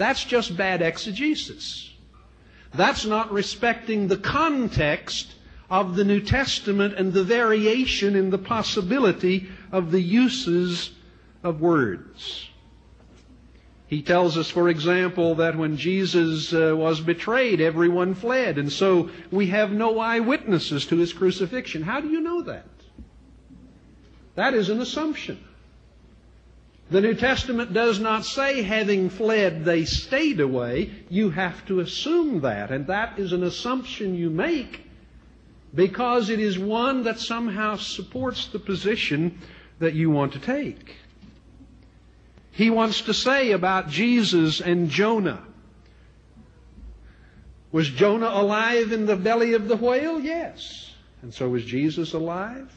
That's just bad exegesis. That's not respecting the context of the New Testament and the variation in the possibility of the uses of words. He tells us, for example, that when Jesus was betrayed, everyone fled, and so we have no eyewitnesses to His crucifixion. How do you know that? That is an assumption. The New Testament does not say, having fled, they stayed away. You have to assume that, and that is an assumption you make because it is one that somehow supports the position that you want to take. He wants to say about Jesus and Jonah. Was Jonah alive in the belly of the whale? Yes. And so was Jesus alive?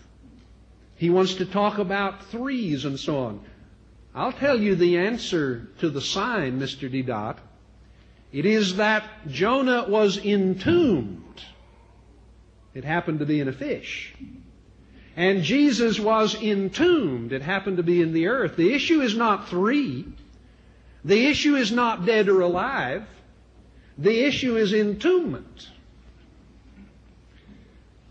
He wants to talk about threes and so on. I'll tell you the answer to the sign, Mr. D. Dot. It is that Jonah was entombed. It happened to be in a fish. And Jesus was entombed. It happened to be in the earth. The issue is not three. The issue is not dead or alive. The issue is entombment.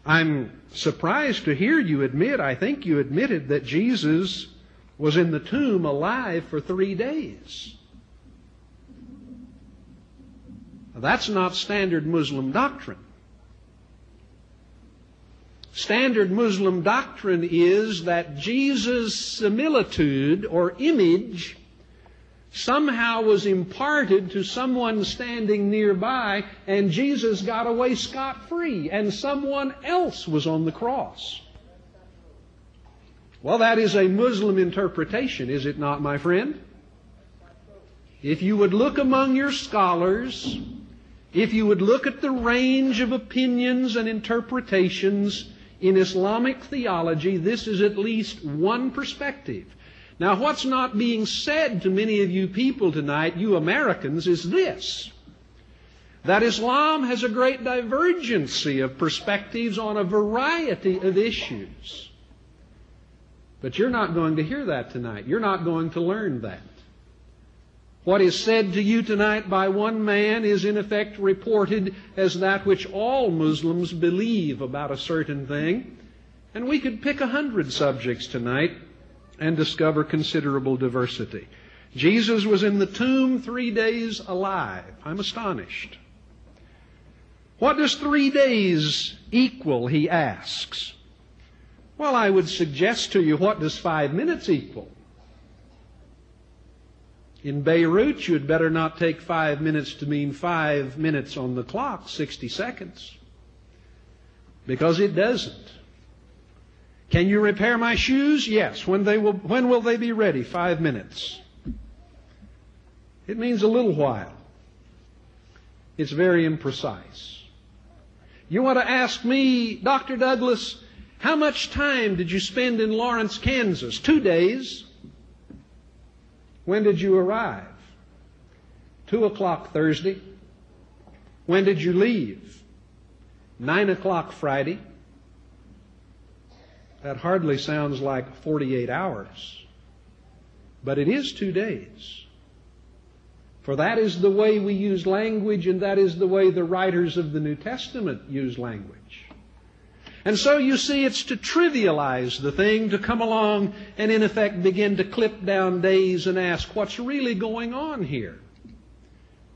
I'm surprised to hear you admit, I think you admitted, that Jesus was in the tomb alive for 3 days. That's not standard Muslim doctrine. Standard Muslim doctrine is that Jesus' similitude or image somehow was imparted to someone standing nearby, and Jesus got away scot-free, and someone else was on the cross. Well, that is a Muslim interpretation, is it not, my friend? If you would look among your scholars, if you would look at the range of opinions and interpretations in Islamic theology, this is at least one perspective. Now, what's not being said to many of you people tonight, you Americans, is this: that Islam has a great divergency of perspectives on a variety of issues. But you're not going to hear that tonight. You're not going to learn that. What is said to you tonight by one man is in effect reported as that which all Muslims believe about a certain thing. And we could pick 100 subjects tonight and discover considerable diversity. Jesus was in the tomb 3 days alive. I'm astonished. What does 3 days equal, he asks. Well, I would suggest to you, what does 5 minutes equal? In Beirut, you'd better not take 5 minutes to mean 5 minutes on the clock, 60 seconds. Because it doesn't. Can you repair my shoes? Yes. When will they be ready? 5 minutes. It means a little while. It's very imprecise. You want to ask me, Dr. Douglas, how much time did you spend in Lawrence, Kansas? 2 days. When did you arrive? 2 o'clock Thursday. When did you leave? 9 o'clock Friday. That hardly sounds like 48 hours. But it is 2 days. For that is the way we use language, and that is the way the writers of the New Testament use language. And so you see, it's to trivialize the thing, to come along and in effect begin to clip down days and ask, what's really going on here?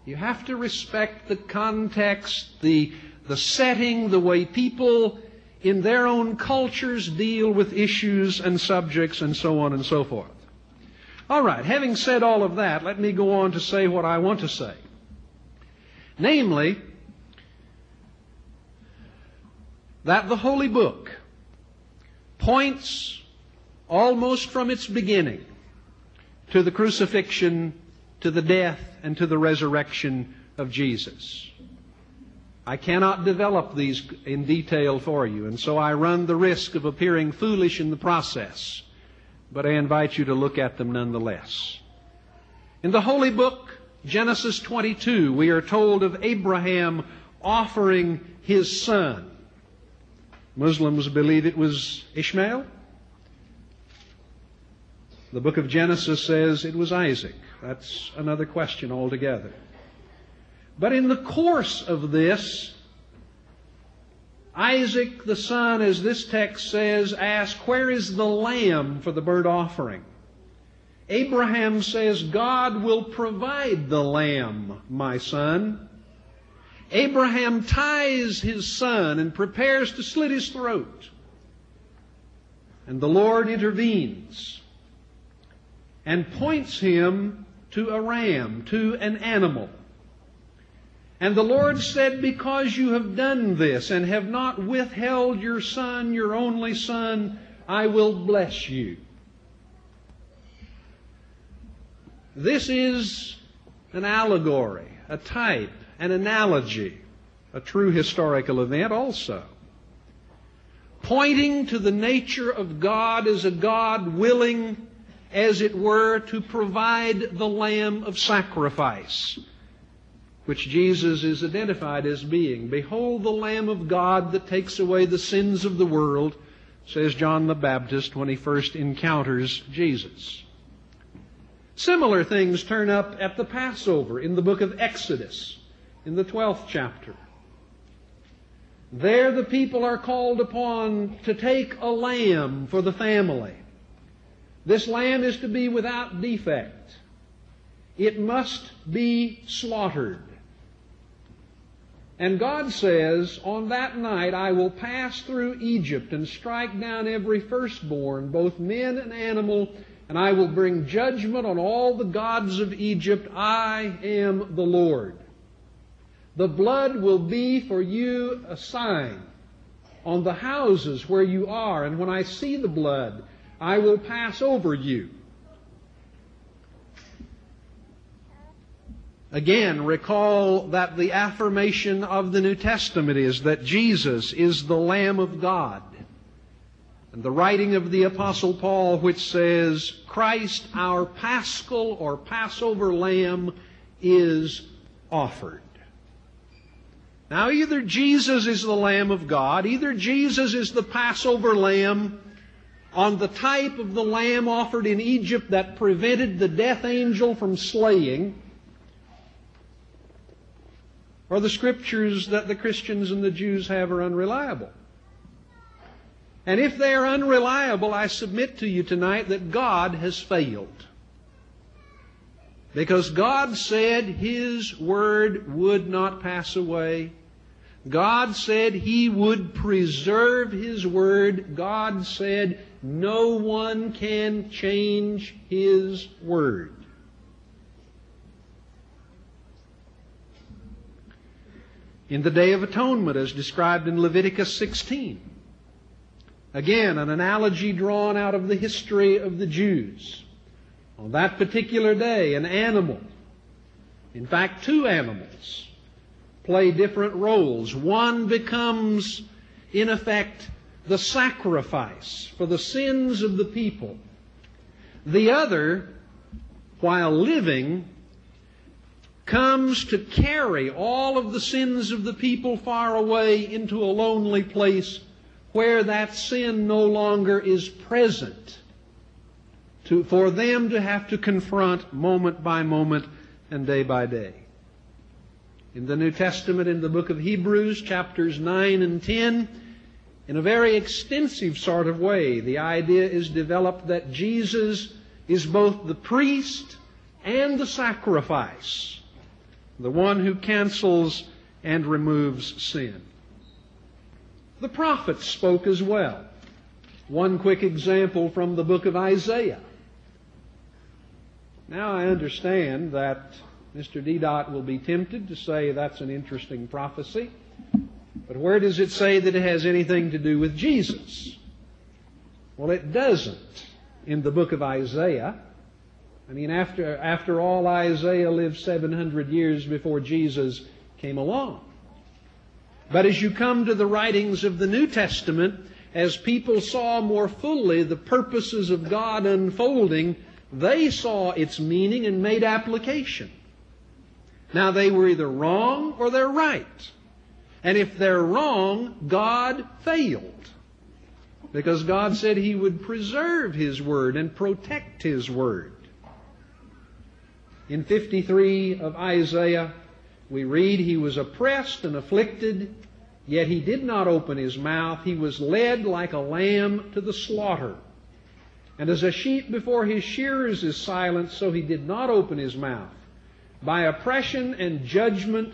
You have to respect the context, the setting, the way people in their own cultures deal with issues and subjects and so on and so forth. All right, having said all of that, let me go on to say what I want to say. Namely, that the Holy Book points almost from its beginning to the crucifixion, to the death, and to the resurrection of Jesus. I cannot develop these in detail for you, and so I run the risk of appearing foolish in the process, but I invite you to look at them nonetheless. In the Holy Book, Genesis 22, we are told of Abraham offering his son. Muslims believe it was Ishmael. The book of Genesis says it was Isaac. That's another question altogether. But in the course of this, Isaac the son, as this text says, asked, "Where is the lamb for the burnt offering?" Abraham says, "God will provide the lamb, my son." Abraham ties his son and prepares to slit his throat. And the Lord intervenes and points him to a ram, to an animal. And the Lord said, "Because you have done this and have not withheld your son, your only son, I will bless you." This is an allegory, a type, an analogy, a true historical event also, pointing to the nature of God as a God willing, as it were, to provide the lamb of sacrifice, which Jesus is identified as being. "Behold the Lamb of God that takes away the sins of the world," says John the Baptist when he first encounters Jesus. Similar things turn up at the Passover in the book of Exodus, in the 12th chapter. There the people are called upon to take a lamb for the family. This lamb is to be without defect. It must be slaughtered. And God says, "On that night I will pass through Egypt and strike down every firstborn, both men and animal, and I will bring judgment on all the gods of Egypt. I am the Lord. The blood will be for you a sign on the houses where you are, and when I see the blood, I will pass over you." Again, recall that the affirmation of the New Testament is that Jesus is the Lamb of God. And the writing of the Apostle Paul, which says, "Christ, our Paschal or Passover Lamb, is offered." Now, either Jesus is the Lamb of God, either Jesus is the Passover Lamb on the type of the lamb offered in Egypt that prevented the death angel from slaying, or the Scriptures that the Christians and the Jews have are unreliable. And if they are unreliable, I submit to you tonight that God has failed. Because God said His Word would not pass away. God said He would preserve His Word. God said no one can change His Word. In the Day of Atonement, as described in Leviticus 16, again, an analogy drawn out of the history of the Jews. On that particular day, an animal, in fact, two animals, play different roles. One becomes, in effect, the sacrifice for the sins of the people. The other, while living, comes to carry all of the sins of the people far away into a lonely place where that sin no longer is present, for them to have to confront moment by moment and day by day. In the New Testament, in the book of Hebrews, chapters 9 and 10, in a very extensive sort of way, the idea is developed that Jesus is both the priest and the sacrifice, the one who cancels and removes sin. The prophets spoke as well. One quick example from the book of Isaiah. Now I understand that Mr. D. will be tempted to say that's an interesting prophecy, but where does it say that it has anything to do with Jesus? Well, it doesn't in the book of Isaiah. I mean, after all, Isaiah lived 700 years before Jesus came along. But as you come to the writings of the New Testament, as people saw more fully the purposes of God unfolding, they saw its meaning and made application. Now, they were either wrong or they're right. And if they're wrong, God failed. Because God said He would preserve His Word and protect His Word. In 53 of Isaiah, we read, He was oppressed and afflicted, yet He did not open His mouth. He was led like a lamb to the slaughter. And as a sheep before his shearers is silent, so He did not open His mouth. By oppression and judgment